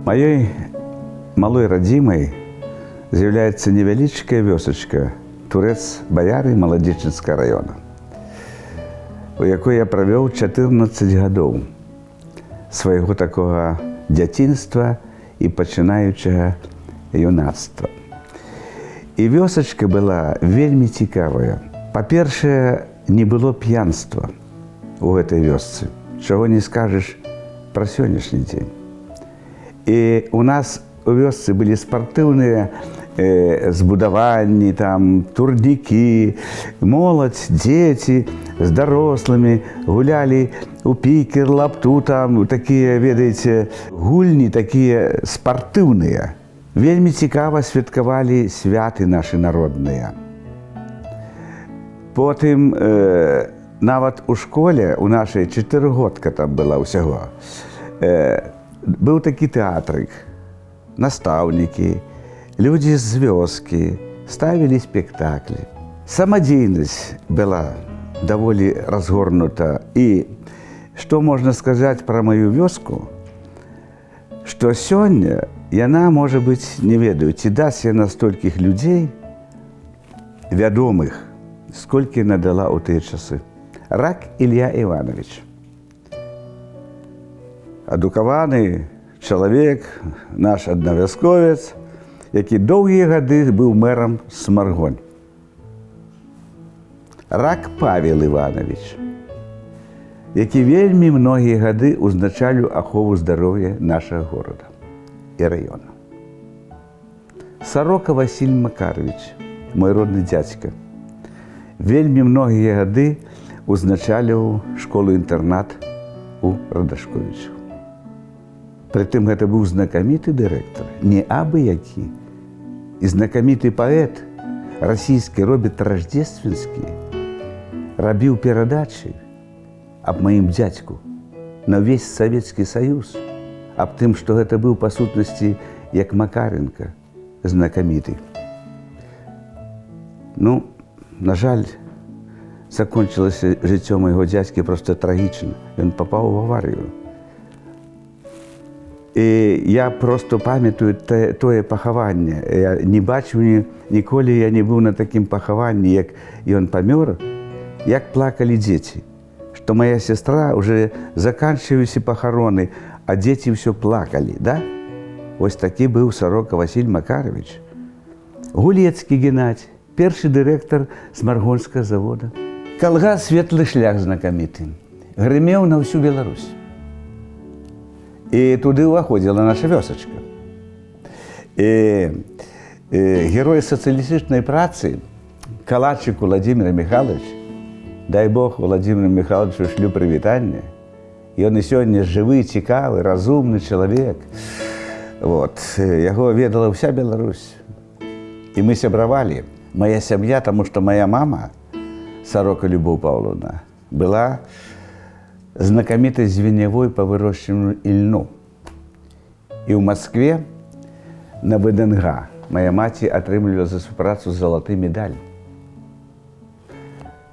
Маёй малой радзімай з'яўляецца невялічкая вёсачка Турэц Баяры Маладзечынскага раёна, у якой я правёў 14 гадоў свайго такога дзяцінства і пачынаючага юнацтва. І вёсачка была вельмі цікавая. Па-першае, не было п'янства у гэтай вёсцы, чаго не скажаш пра сённяшні дзень. І у нас у вёсцы былі спартыўныя збудаванні, там, турнікі, моладзь, дзеці з дарослымі гулялі у пікер, лапту, там, такія, ведаеце, гульні такія спартыўныя. Вельмі цікава святкавалі святы нашы народныя. Потым, нават у школе, у нашай 4годка там была ўсяго, быў такі тэатрык, настаўнікі, людзі з вёскі ставілі спектаклі. Самадзейнасць была даволі разгорнута. І што можна сказаць пра маю вёску, што сёння яна, можа быць, не ведаю, ці дасць яна столькіх людзей вядомых, сколькі яна дала ў тыя часы. Рак Ілья Іванович. Адукаваны чалавек, наш аднавязковец, які доўгія гады быў мэрам Смаргонь. Рак Павел Іванович, які вельмі многія гады ўзначаліў ахову здароўя нашага горада і раёна. Сорока Васіль Макарович, мой родны дзядзька, вельмі многія гады ўзначаліў школу-інтэрнат у Радашковічах. Прытым гэта быў знакаміты дырэктар, не абы-які. І знакаміты паэт расійскі Роберт Раждественскі рабіў перадачы аб маім дзядзьку на ўвесь Савецкі Саюз, аб тым, што гэта быў па сутнасці як Макаренка знакаміты. Ну, на жаль, закончылася жыццё майго дзядзькі проста трагічна. Ён папаў у аварыю. І я просто памятаю тое пахаванне. Я не бачыў ніколі, я не быў на такім пахаванні, як ён памёр, як плакалі дзеці. Што моя сестра уже заканчваліся пахароны, а дзеці ўсё плакалі, да? Вось такі быў Сорока Васіль Макарович. Гулецкі Геннадзь, першы дырэктар Смаргонскага завода. Калгас «Светлы шлях» знакаміты. Грымеў на ўсю Беларусь. І туды ўваходзіла наша вёсачка. І герой сацыялістычнай працы Калачык Владзімір Міхайлович, дай Бог Владзіміру Міхайловичу шлю прывітанне. Ён і сёння жывы, цікавы, разумны чалавек. Яго ведала ўся Беларусь. І мы сябравалі. Моя сям'я, таму што моя мама, Сорока Любоў Паўловна, была знакамітай звенявой па вырошчванню ільну. І ў Маскве на ВДНГ моя маці атрымлівала за супрацу залаты медаль.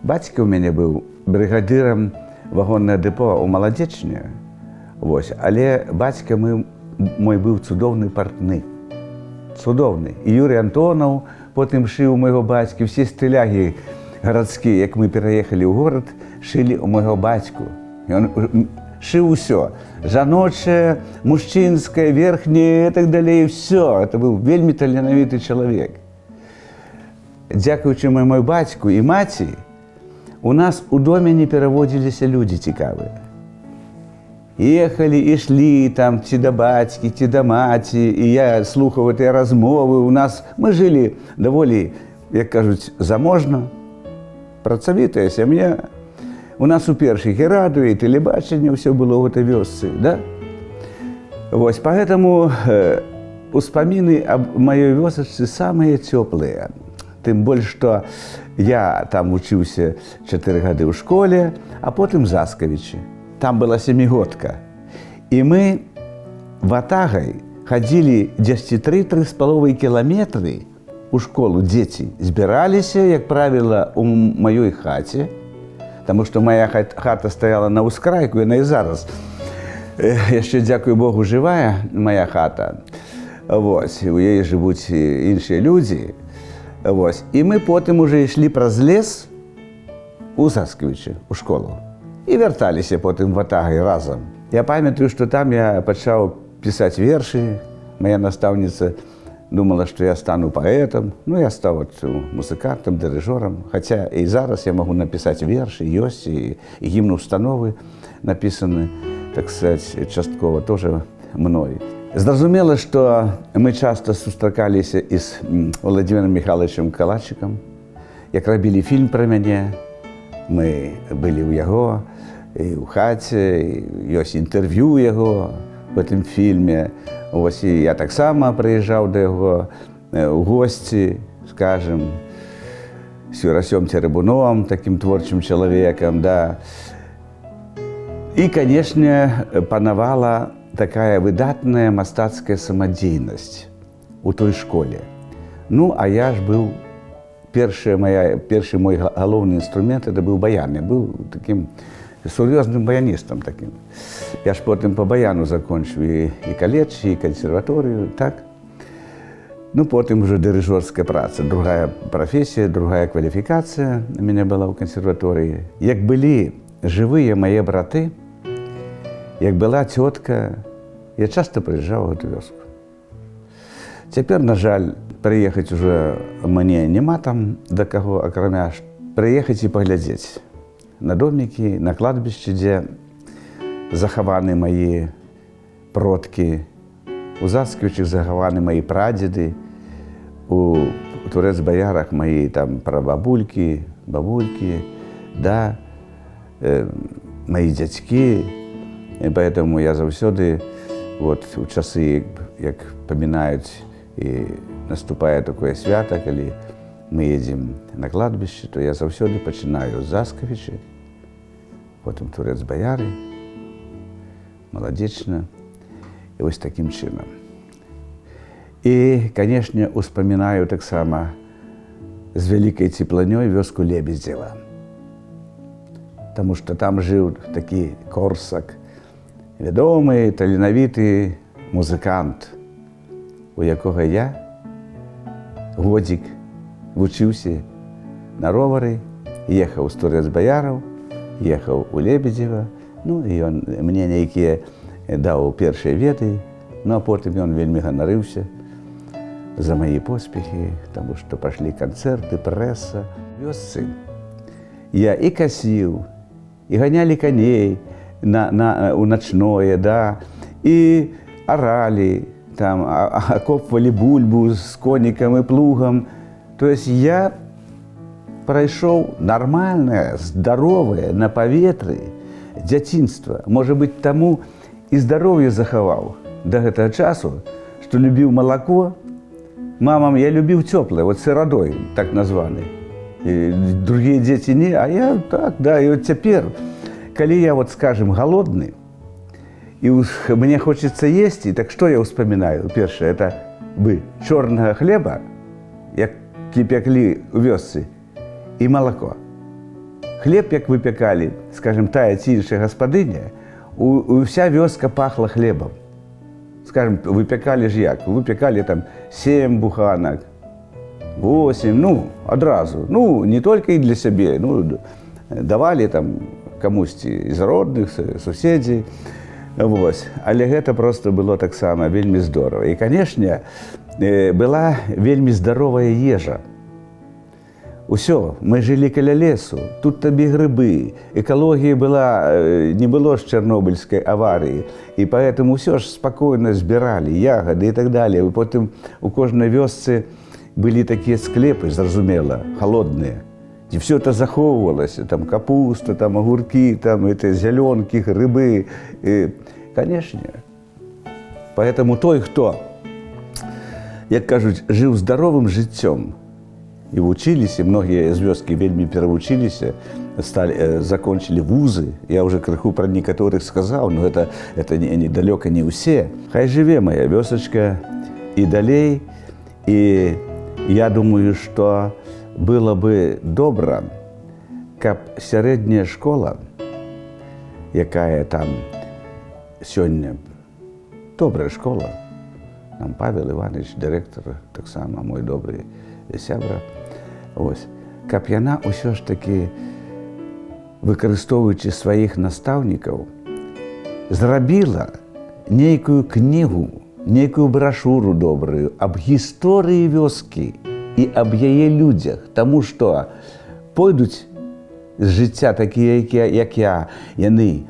Бацька ў мяне быў брыгадырам вагоннага дэпо ў Маладзечне, але бацька мой быў цудоўны партны. Цудоўны. І Юрый Антонаў потым шыў у майго бацькі, усе стылягі гарадскія, як мы пераехалі ў горад, шылі ў майго бацьку. Ён шыў усё. Жаночае, мужчынскае, верхняе і так далей. Всё. Это быў вельмі таленавіты чалавек. Дзякуючы майму бацьку і маці, у нас у доме не пераводзіліся людзі цікавыя. Ехалі, ішлі там ці да бацькі, ці да маці, і я слухаў гэтыя размовы. Мы жылі даволі, як кажуць, заможна, працавітая сям'я. У нас у першых і радыё, і тэлебачанне ўсё было ў гэтай вёсцы, да? Вось, поэтому успаміны аб маёй вёсачцы самыя цёплыя. Тым больш, што я там вучыўся 4 гады ў школе, а потым в Заскавічы. Там была 7годка. І мы ватагай хадзілі 3,5 кіламетры у школу дзеці. Збіраліся, як правіла, у маёй хаце, таму што моя хата стаяла на ўскрайку, яна і зараз Яшчэ, дзякуй Богу, жывая моя хата. Вось, у яе жывуць іншыя людзі. Вось. І мы потым уже ішлі праз лес у Заскавічы, у школу. І вярталіся потым ватагай разам. Я памятаю, што там я пачаў пісаць вершы. Моя настаўніца думала, што я стану паэтам. Ну, я стаў музыкантам, дырыжорам. Хаця і зараз я магу напісаць вершы, ёсць, і гімн установы напісаны, так сказаць, часткова тоже мной. Зразумела, што мы часта сустракаліся і з Владимиром Михайловичем Калачыкам. Як рабілі фільм пра мяне, мы былі ў яго, і ў хаце, ёсць інтэрв'ю яго в гэтым фільме. Вось, і я таксама прыязджаў да яго ў госці, скажем, з Юрасём Церебуновым, такім творчым чалавекам, да. І, канешне, панавала такая выдатная мастацкая самадзейнасць у той школе. Ну, а я ж быў, першы мой галоўны інструмент, это быў баян. Я быў такім сур'ёзным баяністам такім. Я ж потым па баяну закончыў і каледж, і кансерваторыю, так. Ну, потым уже дырыжорская праца, другая прафесія, другая кваліфікацыя у мяне была ў кансерваторыі. Як былі жывыя мае браты, як была цётка, я часта прыязджаў у гэту вёску. Цяпер, на жаль, прыехаць уже мне няма там да каго, акрамя прыехаць і паглядзець на домікі, на кладбішчы, дзе захаваны мае продкі, у Заскавічах захаваны мае прадзеды, у Турэц-Баярах мае там прабабулькі, бабулькі, да, мае дзядзькі. І поэтому я заўсёды, вот, у часы, як памінаюць, і наступае такое свята, калі мы едзем на кладбішчы, то я заўсёды пачынаю з Заскавічы, потым Турэц-Баяры, Маладзечна, і вось такім чынам. І, канешне, успамінаю таксама з вялікай цепланёй вёску Лебедзева. Таму што там жыў такі Корсак, вядомы, таленавіты музыкант, у якога я годзік вучыўся на ровары, ехаў з Турэц-Баяраў, ехаў у Лебедзева, ну, і ён мне нейкія даў першыя веды, ну, а потым ён вельмі ганарыўся за мае поспехі, таму што пашлі канцэрты, прэса. Вёсцы я і касіў, і ганялі каней, у начное, да, і аралі, там, акопвалі бульбу з конікам і плугам. То есть я прайшоў нармальнае, здаровае, на паветры дзяцінства. Можа быць, таму і здароўе захаваў да гэтага часу, што любіў малако. Мамам я любіў цёплае, вот сырадой, так названы. Другія дзеці не, а я так, да, і от цяпер, калі я, вот, скажем, голодны, і мне хочется есці, так што я ўспамінаю? Першае, это бы чорнага хлеба, які пяклі ў вёсцы, і малако. Хлеб, як выпякалі, скажем, тая ці іншая гаспадыня, уся вёска пахла хлебам. Скажем, выпякалі ж як? Выпякалі там 7 буханак, 8, ну, адразу. Ну, не толькі і для сябе, ну, давалі там камусьці з родных, суседзей. Вось. Але гэта проста было таксама вельмі здорава. І, канешне, была вельмі здаровая ежа. Усё, мы жылі каля лесу, тут табе грыбы, экалогія была, не было ж чарнобыльскай аварыі, і поэтому ўсё ж спакойна збіралі ягады і так далее. І потым у кожнай вёсцы былі такія склепы, зразумела, холодныя, дзе все это захоўвалася, там капуста, там агуркі, там зялёнкі, грыбы. І, канешне, поэтому той, хто, як кажуць, жыў здаровым жыццём, і вучыліся, многія з вёскі вельмі перавучыліся, закончылі вузы. Я уже крыху пра некаторых сказаў, но это недалёка не ўсе. Хай жыве моя вёсачка і далей. І я думаю, што было бы добра, каб сярэдняя школа, якая там сёння добрая школа. Нам Павел Іванович, директор, так само мой добрый сябра. Ось. Каб яна ўсё ж таки, выкарыстоўваючы сваіх настаўнікаў, зрабіла нейкую кнігу, нейкую брашуру добрую аб гісторыі вёскі і аб яе людзях, таму што пойдуць з жыцця такія, як я, яны.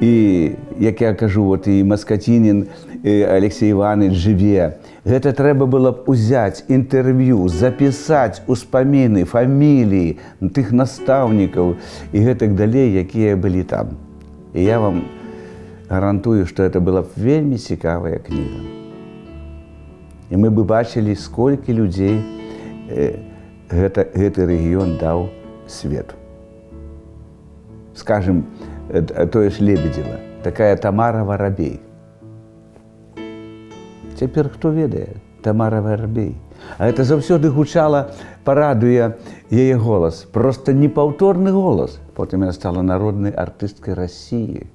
І, як я кажу, от і Маскатінін, і Алексей Іванович жыве. Гэта трэба было б узяць інтэрв'ю, запісаць успаміны, фаміліі тых настаўнікаў і гэтак далей, якія былі там. І я вам гарантую, што гэта была б вельмі цікавая кніга. І мы бы бачылі, сколькі людзей гэты рэгіён даў свету. Скажем, тое ж Лебедзева, такая Тамара Варабей. Цяпер хто ведае? Тамара Варабей. А гэта заўсёды гучала па радыё яе голас. Проста непаўторны голас. Потым яна стала народнай артысткай Расіі.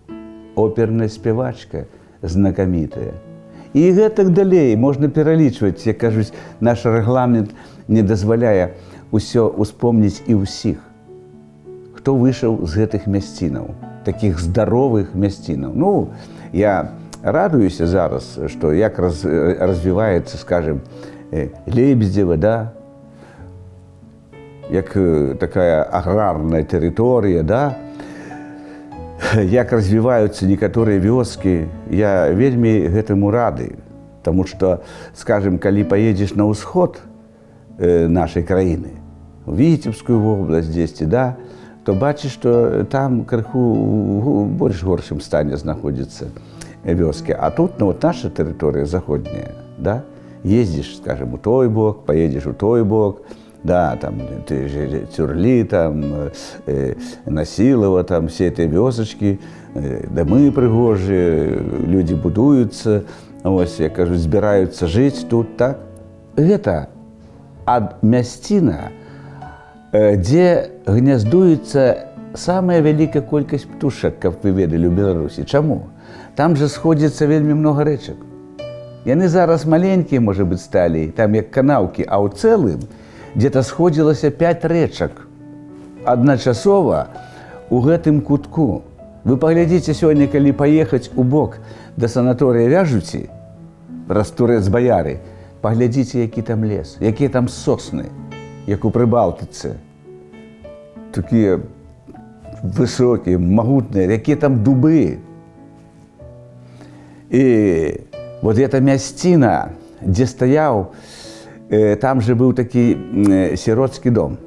Оперная спявачка знакамітая. І гэтак далей можна пералічваць, як кажуць, наш рэгламент не дазваляе ўсё успомніць і ўсіх. Хто выйшаў з гэтых мясцінаў, такіх здаровых мясцінаў. Ну, я радуюся зараз, што як развіваецца, скажем, Лебедзева, да? Як такая аграрная тэрыторыя, да? Як развіваюцца некаторыя вёскі, я вельмі гэтаму рады. Таму што, скажем, калі паедзеш на ўсход нашай краіны, у Віцебскую вобласць дзесьці, да? То бачыш, што там крыху больш горшым стане знаходзіцца вёскі. А тут, ну, вот наша тэрыторыя заходняя, да? Ездзіш, скажем, у той бок, поедзеш у той бок, да, там, Цюрлі, там, Насілава, там, все эти вёсачкі, дамы прыгожыя, людзі будуюцца, ось, як кажуць, збіраюцца жыць тут, так? Гэта мясціна, дзе гняздуецца самая вялікая колькасць птушак, каб вы ведалі, у Беларусі. Чаму? Там жа сходзіцца вельмі многа рэчак. Яны зараз маленькія, можа быць, сталі, там як канаўкі, а ў цэлым дзе-то сходзілася 5 рэчак адначасова у гэтым кутку. Вы паглядзіце сёння, калі паехаць у бок да санаторыя Вяжуці, праз Турэц-Баяры, паглядзіце, які там лес, якія там сосны, як у Прыбалтыцы. Такія высокія, магутныя, якія там дубы. І вот эта мясціна, дзе стаяў, там же быў такі сіроцкі дом.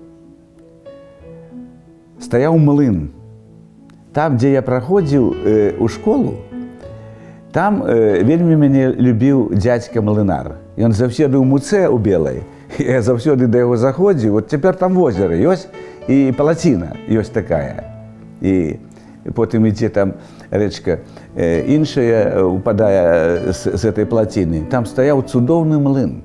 Стаяў млын. Там, дзе я праходзіў у школу, там вельмі мяне любіў дзядзька млынар. Ён заўсёды ў муцэ ў белай. Я заўсёды да яго заходзіў. Вот цяпер там возера ёсць і палаціна ёсць такая. І потым ідзе там рэчка іншая, упадае з этой плаціны. Там стаяў цудоўны млын.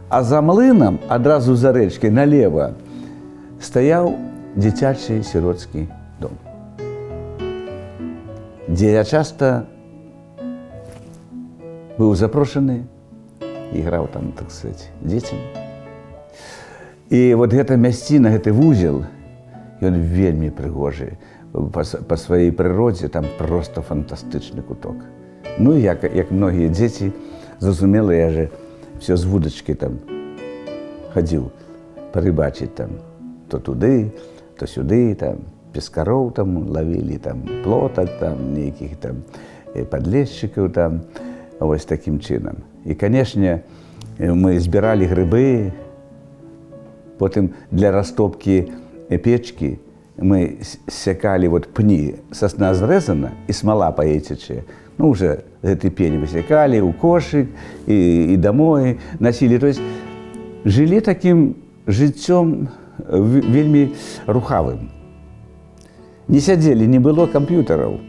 А за млынам, адразу за рэчкай, налева, стаяў дзіцячы сіроцкі дом. Дзе я часта быў запрошаны, іграў там, так сказаць, дзецям. І вот гэта мясціна, гэты вузел, ён вельмі прыгожы. Па сваёй прыродзе там проста фантастычны куток. Ну, як многія дзеці, зразумела, я же все з вудачкі там хадзіў парыбачыць там. То туды, то сюды, там, пескароў там лавілі, там, плотак там, нейкіх там падлесчыкаў там, вось такім чынам. І, канешне, мы збіралі грыбы, потым для растопкі печкі мы сякалі вот пні, сасна зрэзана і смала паецячая. Ну, уже гэты пень высякалі ў кошык і домой насілі. То есть жылі такім жыццём вельмі рухавым. Не сядзелі, не было камп'ютараў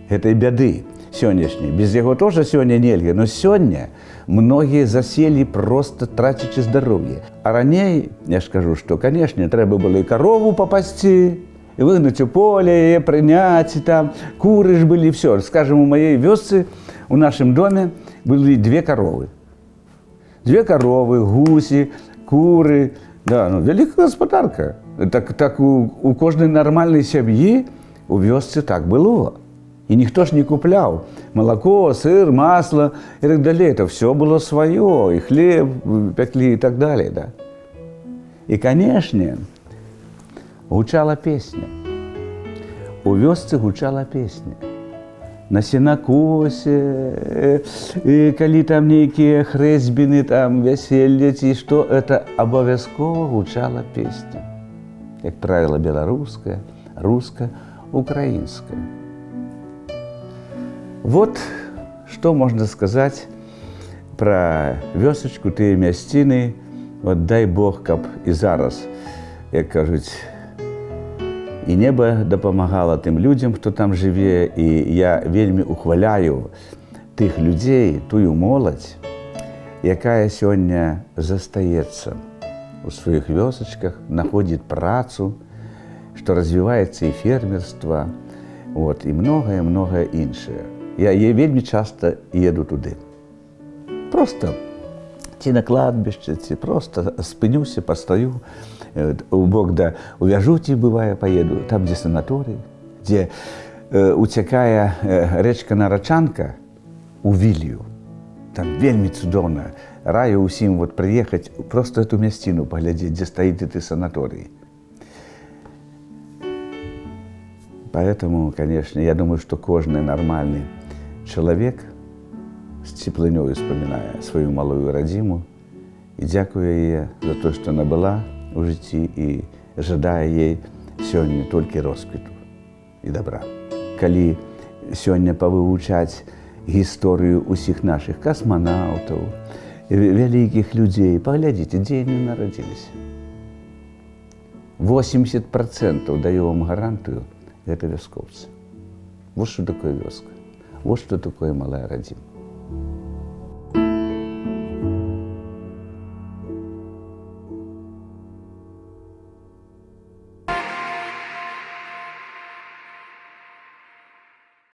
гэтай бяды сённяшняй. Без яго тоже сёння нельга, но сёння многія заселі просто трацячы здароўе. А раней, я ж кажу, што, канешне, трэба было і карову папасці, и выгнать у поля, и принять, и там куры ж были, все. Скажем, у моей вёсцы, в нашем доме были 2 коровы. 2 коровы, гуси, куры. Да, ну, великая господарка. Так у кожной нормальной сям'і у вёсцы так было. И никто ж не куплял молоко, сыр, масло и так далее. Это все было свое, и хлеб пекли и так далее. Да. И, конечно, гучала песня. У вёсцы гучала песня. На сенакосе, и коли там некие хрэсьбіны, там вяселле, ці што, это обовязково гучала песня. Как правило, белорусская, русская, украинская. Вот что можно сказать про вёсочку, тыя мясціны. Вот дай Бог, каб і зараз, як кажуць, і неба дапамагала тым людзям, хто там жыве. І я вельмі ухваляю тых людзей, тую моладзь, якая сёння застаецца у сваіх вёсачках, находит працу, што развіваецца і фермерства, вот, і многае іншае. Я вельмі часта еду туды. Просто ці на кладбішча, ці просто спынюся, пастаю, у бок да увяжуці, бывае, поеду, там, дзе санаторый, дзе уцякае рэчка Нарачанка у Вілью. Там вельмі цудоўна. Раю ўсім вот прыехаць, просто эту мясціну паглядзець, дзе стаіць гэты санаторый. Поэтому, конечно, я думаю, что каждый нормальный человек с теплынёй вспоминая свою малую родиму и дякуя ей за то, что она была в житті, и жадая ей сегодня только росквіту и добра. Калі сегодня повывучать историю усіх наших космонавтов, великих людей, поглядите, где они народились. 80%, даю вам гарантию, это вёскоўцы. Вот что такое вёска. Вот что такое малая родима.